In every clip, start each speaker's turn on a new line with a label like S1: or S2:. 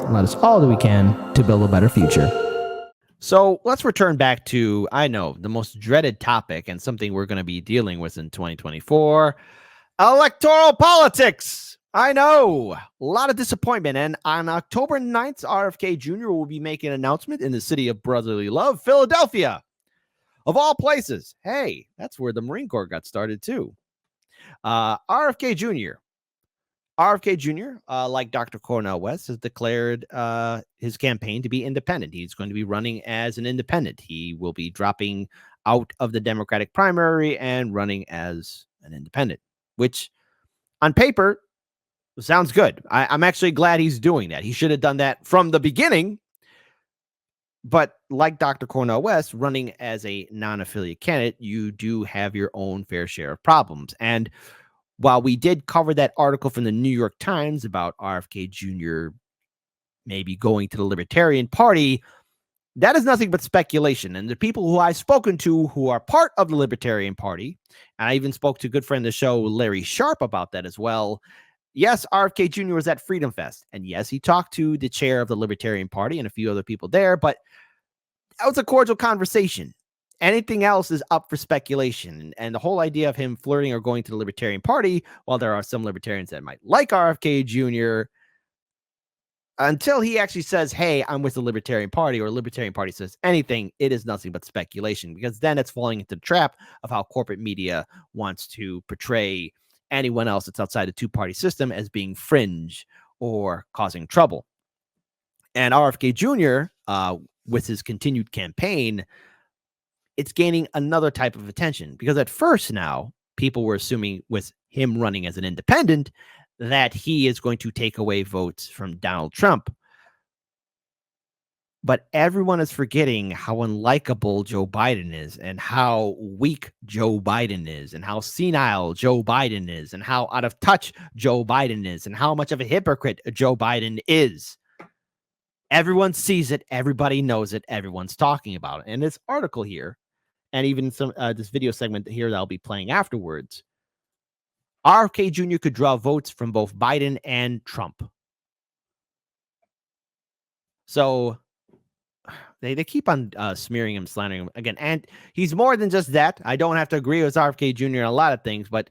S1: and let us all do we can to build a better future. So let's return back to, I know, the most dreaded topic and something we're going to be dealing with in 2024, electoral politics. I know, a lot of disappointment. And on October 9th, RFK Jr. will be making an announcement in the city of brotherly love, Philadelphia. Of all places. Hey, that's where the Marine Corps got started too. RFK Jr. RFK Jr., like Dr. Cornell West, has declared his campaign to be independent. He's going to be running as an independent. He will be dropping out of the Democratic primary and running as an independent, which on paper sounds good. I'm actually glad he's doing that. He should have done that from the beginning. But like Dr. Cornell West, running as a non-affiliate candidate, you do have your own fair share of problems. And while we did cover that article from the New York Times about RFK Jr. maybe going to the Libertarian Party, that is nothing but speculation. And the people who I've spoken to who are part of the Libertarian Party, and I even spoke to a good friend of the show, Larry Sharp, about that as well. Yes, RFK Jr. was at Freedom Fest. And yes, he talked to the chair of the Libertarian Party and a few other people there, but that was a cordial conversation. Anything else is up for speculation. And the whole idea of him flirting or going to the Libertarian Party, while there are some libertarians that might like RFK Jr., until he actually says, hey, I'm with the Libertarian Party, or the Libertarian Party says anything, it is nothing but speculation, because then it's falling into the trap of how corporate media wants to portray anyone else that's outside the two-party system as being fringe or causing trouble. And RFK Jr., with his continued campaign, it's gaining another type of attention, because at first now people were assuming with him running as an independent that he is going to take away votes from Donald Trump. But everyone is forgetting how unlikable Joe Biden is, and how weak Joe Biden is, and how senile Joe Biden is, and how out of touch Joe Biden is, and how much of a hypocrite Joe Biden is. Everyone sees it. Everybody knows it. Everyone's talking about it. And this article here, and even some this video segment here that I'll be playing afterwards, RFK Jr. could draw votes from both Biden and Trump. So they keep on smearing him, slandering him again. And he's more than just that. I don't have to agree with RFK Jr. in a lot of things, but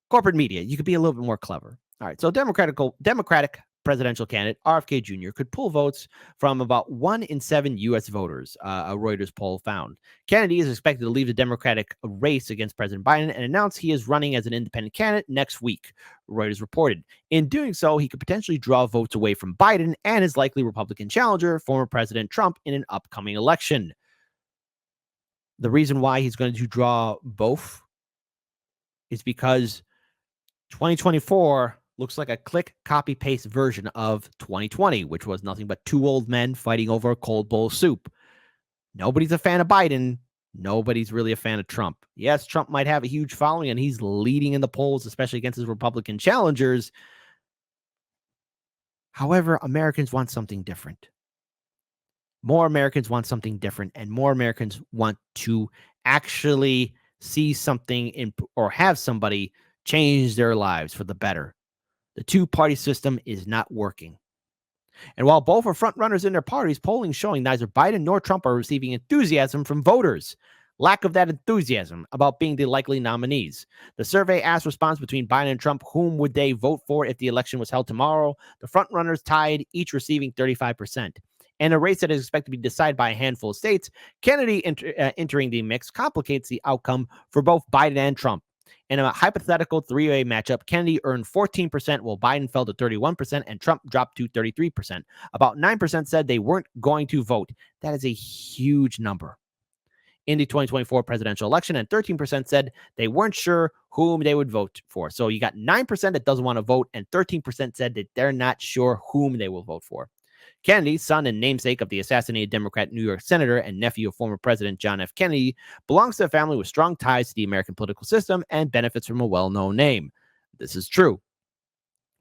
S1: corporate media, you could be a little bit more clever. All right, so Democratic presidential candidate RFK Jr. could pull votes from about 1 in 7 U.S. voters, a Reuters poll found. Kennedy is expected to leave the Democratic race against President Biden and announce he is running as an independent candidate next week, Reuters reported. In doing so, he could potentially draw votes away from Biden and his likely Republican challenger, former President Trump, in an upcoming election. The reason why he's going to draw both is because 2024 looks like a click, copy, paste version of 2020, which was nothing but two old men fighting over a cold bowl of soup. Nobody's a fan of Biden. Nobody's really a fan of Trump. Yes, Trump might have a huge following, and he's leading in the polls, especially against his Republican challengers. However, Americans want something different. More Americans want something different, and more Americans want to actually see something in, or have somebody change their lives for the better. The two-party system is not working. And while both are front runners in their parties, polling showing neither Biden nor Trump are receiving enthusiasm from voters. Lack of that enthusiasm about being the likely nominees. The survey asked response between Biden and Trump, whom would they vote for if the election was held tomorrow? The front runners tied, each receiving 35%. And a race that is expected to be decided by a handful of states, Kennedy entering the mix complicates the outcome for both Biden and Trump. In a hypothetical three-way matchup, Kennedy earned 14%, while Biden fell to 31%, and Trump dropped to 33%. About 9% said they weren't going to vote. That is a huge number in the 2024 presidential election, and 13% said they weren't sure whom they would vote for. So you got 9% that doesn't want to vote, and 13% said that they're not sure whom they will vote for. Kennedy, son and namesake of the assassinated Democrat New York senator and nephew of former President John F. Kennedy, belongs to a family with strong ties to the American political system and benefits from a well-known name. This is true.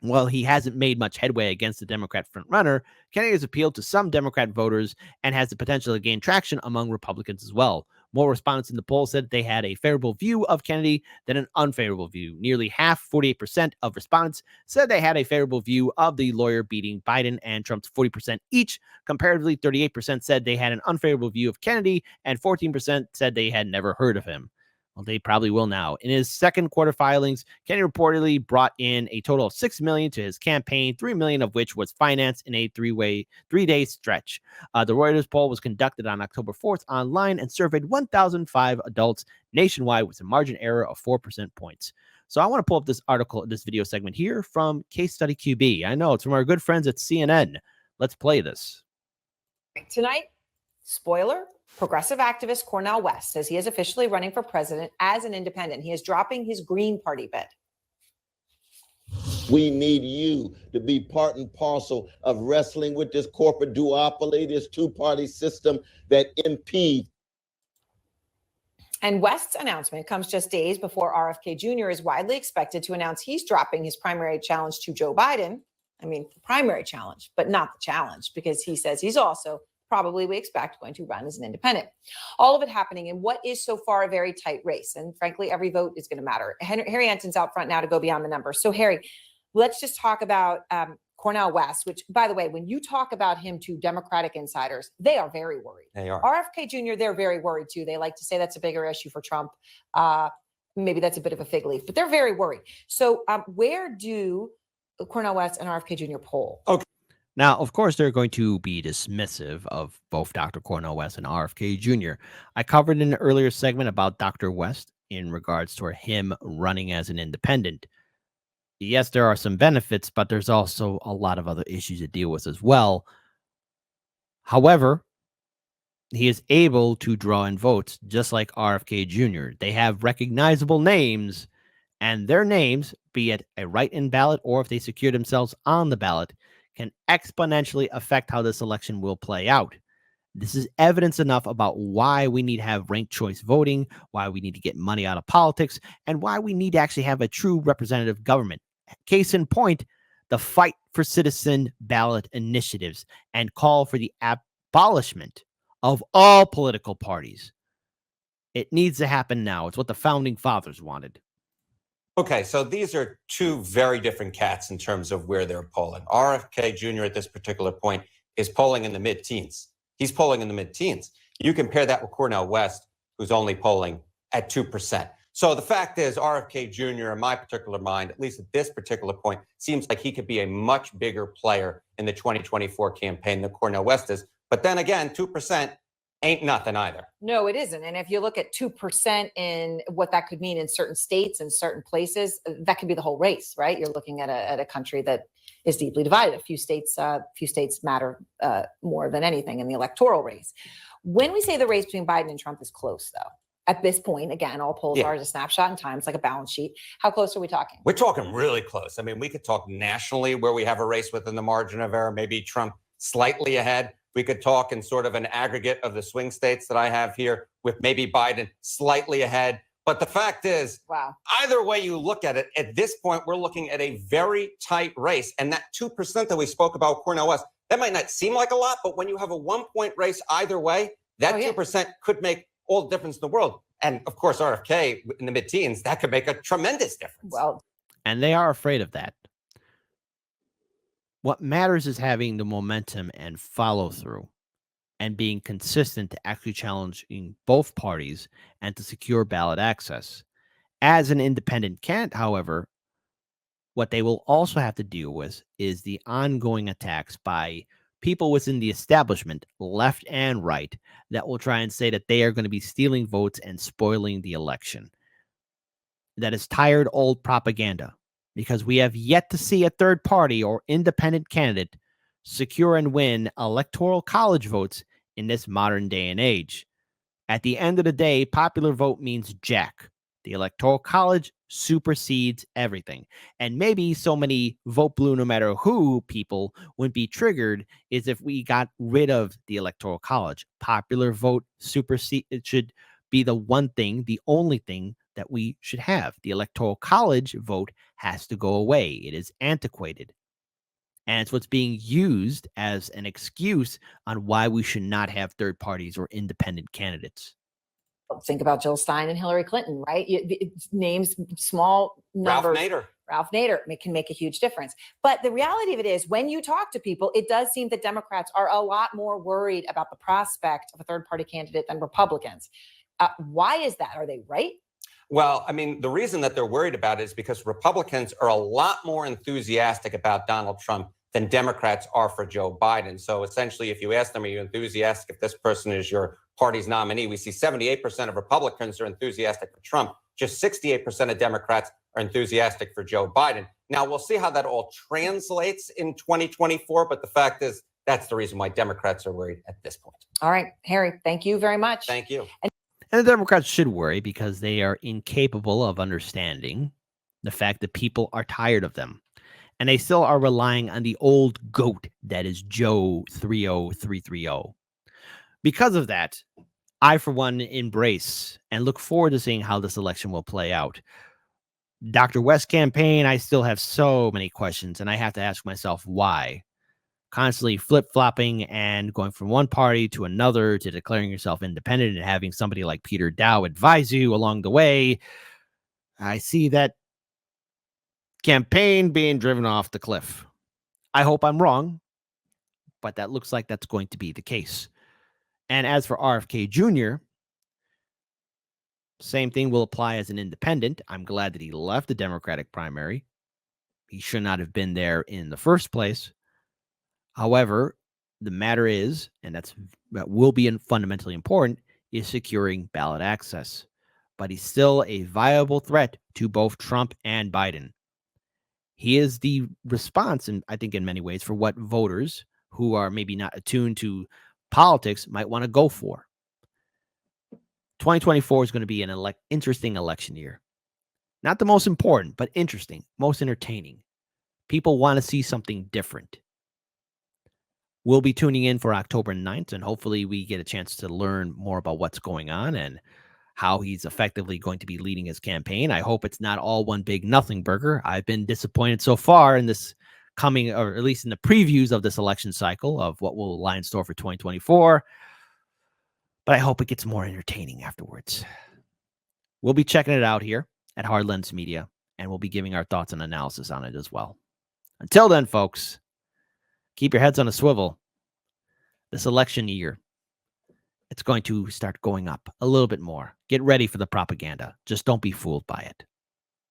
S1: While he hasn't made much headway against the Democrat frontrunner, Kennedy has appealed to some Democrat voters and has the potential to gain traction among Republicans as well. More respondents in the poll said they had a favorable view of Kennedy than an unfavorable view. Nearly half, 48% of respondents, said they had a favorable view of the lawyer, beating Biden and Trump's 40% each. Comparatively, 38% said they had an unfavorable view of Kennedy, and 14% said they had never heard of him. Well, they probably will now. In his second quarter filings, Kennedy reportedly brought in a total of $6 million to his campaign, $3 million of which was financed in a three-day stretch. The Reuters poll was conducted on October 4th online and surveyed 1,005 adults nationwide with a margin error of 4% points. So I want to pull up this article, this video segment here from Case Study QB. I know it's from our good friends at CNN. Let's play this.
S2: Tonight, spoiler, progressive activist Cornell West says he is officially running for president as an independent. He is dropping his Green Party bid.
S3: We need you to be part and parcel of wrestling with this corporate duopoly, this two-party system that impedes.
S2: And West's announcement comes just days before RFK Jr. is widely expected to announce he's dropping his primary challenge to Joe Biden. I mean, the primary challenge, but not the challenge, because he says he's also probably, we expect, going to run as an independent. All of it happening in what is so far a very tight race. And frankly, every vote is going to matter. Harry Anson's out front now to go beyond the numbers. So Harry, let's just talk about Cornell West, which, by the way, when you talk about him to Democratic insiders, they are very worried.
S4: They are.
S2: RFK Jr., they're very worried too. They like to say that's a bigger issue for Trump. Maybe that's a bit of a fig leaf, but they're very worried. So where do Cornell West and RFK Jr. poll?
S4: Okay.
S1: Now, of course, they're going to be dismissive of both Dr. Cornell West and RFK Jr. I covered in an earlier segment about Dr. West in regards to him running as an independent. Yes, there are some benefits, but there's also a lot of other issues to deal with as well. However, he is able to draw in votes just like RFK Jr. They have recognizable names, and their names, be it a write-in ballot or if they secure themselves on the ballot, can exponentially affect how this election will play out. This is evidence enough about why we need to have ranked choice voting, why we need to get money out of politics, and why we need to actually have a true representative government. Case in point, the fight for citizen ballot initiatives and call for the abolishment of all political parties. It needs to happen now. It's what the founding fathers wanted.
S4: Okay, so these are two very different cats in terms of where they're polling. RFK Jr. at this particular point is polling in the mid-teens. He's polling in the mid-teens. You compare that with Cornell West, who's only polling at 2%. So the fact is, RFK Jr., in my particular mind, at least at this particular point, seems like he could be a much bigger player in the 2024 campaign than Cornell West is. But then again, 2% ain't nothing either.
S2: No, it isn't. And if you look at 2% in what that could mean in certain states and certain places, that could be the whole race, right? You're looking at a country that is deeply divided. A few states matter more than anything in the electoral race. When we say the race between Biden and Trump is close, though, at this point, again, all polls are a snapshot in time. It's like a balance sheet. How close are we talking?
S4: We're talking really close. I mean, we could talk nationally where we have a race within the margin of error, maybe Trump slightly ahead. We could talk in sort of an aggregate of the swing states that I have here with maybe Biden slightly ahead. But the fact is, either way you look at it, at this point, we're looking at a very tight race. And that 2% that we spoke about, Cornell West, that might not seem like a lot, but when you have a 1-point race either way, that 2% could make all the difference in the world. And of course, RFK in the mid-teens, that could make a tremendous difference.
S2: Well,
S1: and they are afraid of that. What matters is having the momentum and follow through and being consistent to actually challenging both parties and to secure ballot access. As an independent candidate, however, what they will also have to deal with is the ongoing attacks by people within the establishment, left and right, that will try and say that they are going to be stealing votes and spoiling the election. That is tired old propaganda, because we have yet to see a third party or independent candidate secure and win electoral college votes in this modern day and age. At the end of the day, popular vote means jack. The electoral college supersedes everything. And maybe so many vote blue no matter who people wouldn't be triggered is if we got rid of the electoral college. Popular vote supersede, it should be the one thing, the only thing that we should have. The electoral college vote has to go away. It is antiquated. And it's what's being used as an excuse on why we should not have third parties or independent candidates.
S2: Think about Jill Stein and Hillary Clinton, right? Names, small numbers. Ralph Nader can make a huge difference. But the reality of it is, when you talk to people, it does seem that Democrats are a lot more worried about the prospect of a third-party candidate than Republicans. Why is that? Are they right?
S4: Well, I mean, the reason that they're worried about it is because Republicans are a lot more enthusiastic about Donald Trump than Democrats are for Joe Biden. So essentially, if you ask them, are you enthusiastic if this person is your party's nominee? We see 78% of Republicans are enthusiastic for Trump. Just 68% of Democrats are enthusiastic for Joe Biden. Now, we'll see how that all translates in 2024. But the fact is, that's the reason why Democrats are worried at this point.
S2: All right, Harry, thank you very much.
S4: Thank you.
S1: And the Democrats should worry because they are incapable of understanding the fact that people are tired of them. And they still are relying on the old goat that is Joe 30330. Because of that, I, for one, embrace and look forward to seeing how this election will play out. Dr. West campaign, I still have so many questions, and I have to ask myself why. Constantly flip-flopping and going from one party to another to declaring yourself independent and having somebody like Peter Dow advise you along the way. I see that campaign being driven off the cliff. I hope I'm wrong, but that looks like that's going to be the case. And as for RFK Jr., same thing will apply as an independent. I'm glad that he left the Democratic primary. He should not have been there in the first place. However, the matter is, and that will be fundamentally important, is securing ballot access. But he's still a viable threat to both Trump and Biden. He is the response, and I think in many ways, for what voters who are maybe not attuned to politics might want to go for. 2024 is going to be an interesting election year. Not the most important, but interesting, most entertaining. People want to see something different. We'll be tuning in for October 9th, and hopefully we get a chance to learn more about what's going on and how he's effectively going to be leading his campaign. I hope it's not all one big nothing burger. I've been disappointed so far in this coming, or at least in the previews of this election cycle of what will lie in store for 2024. But I hope it gets more entertaining afterwards. We'll be checking it out here at Hard Lens Media, and we'll be giving our thoughts and analysis on it as well. Until then, folks, keep your heads on a swivel. This election year, it's going to start going up a little bit more. Get ready for the propaganda. Just don't be fooled by it.